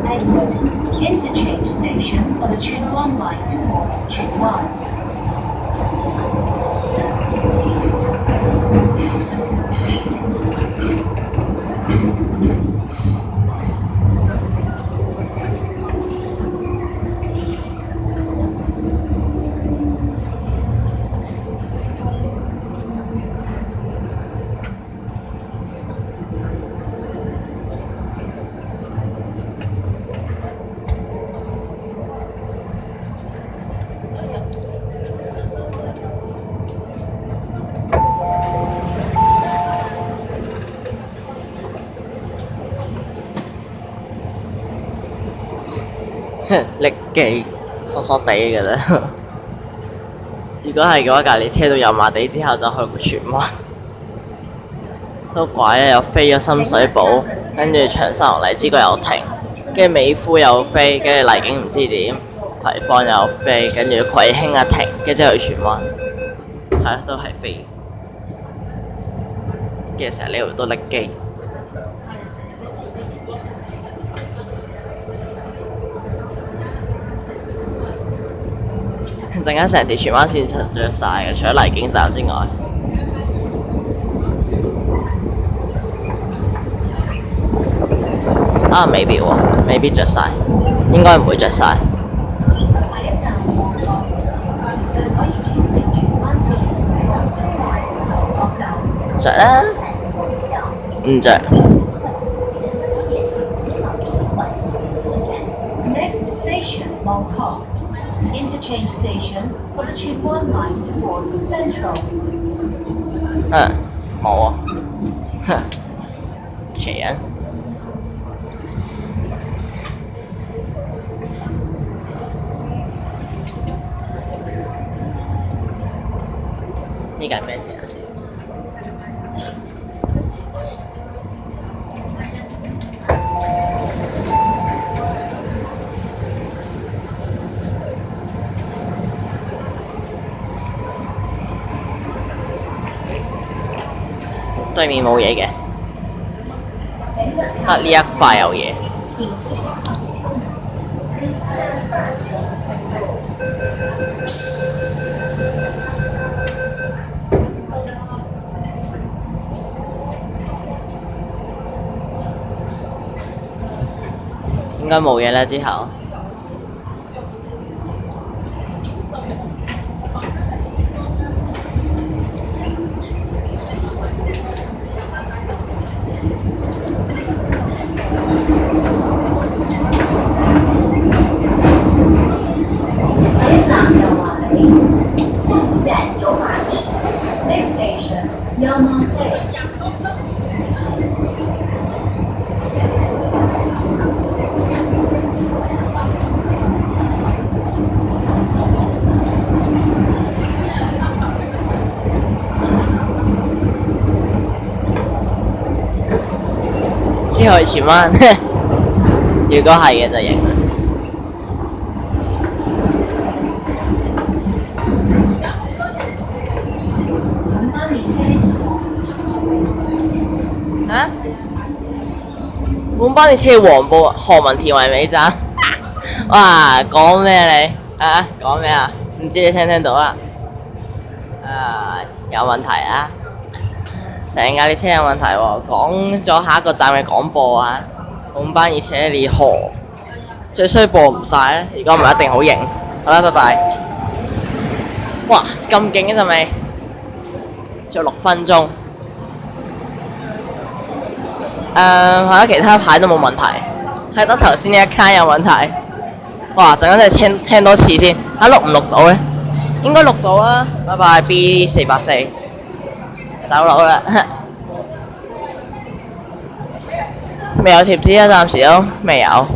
Towards Bedford. Interchange station for the Tube 1 line towards Tube 1. 力記傻傻地嘅啫。如果係嘅話，隔離車到油麻地之後就去荃灣，都怪咧，又飛咗深水埗，跟住長沙灣荔枝角又停，跟住美孚又飛，跟住荔景唔知點，葵芳又飛，跟住葵興啊停，跟住之後去荃灣，係啊，都係飛，跟住成日呢度都力記。陣間成條荃灣線着晒嘅，除咗荔景站之外。啊，未必喎，未必着晒，應該唔會着晒。着啦，唔着。Next station, Mongkok. Interchange station for the Tube 1 line towards Central. 冇啊，哼，奇人。呢架係咩車啊？對面冇嘢嘅，得呢一塊有嘢。應該冇嘢啦，之後。Next station, Yelmate. 之後去荃灣，如果係嘅就贏啦。啊？本班列車黃埔何文田圍尾站。哇！講咩你？啊？講咩啊？唔知你聽唔聽到啊？有問題啊！成架列車有問題喎，講咗下一個站嘅廣播啊！本班列車離河，最衰播唔晒咧，如果唔係一定好型。好啦，拜拜。哇！咁勁嘅陣味，仲有6分鐘。係啦，其他牌都冇問題，係得頭先呢一卡有問題。哇！陣間真係聽多次先，錄唔錄到咧？應該錄到啊！拜拜 B484，走佬啦。未有貼紙啊，暫時都未有。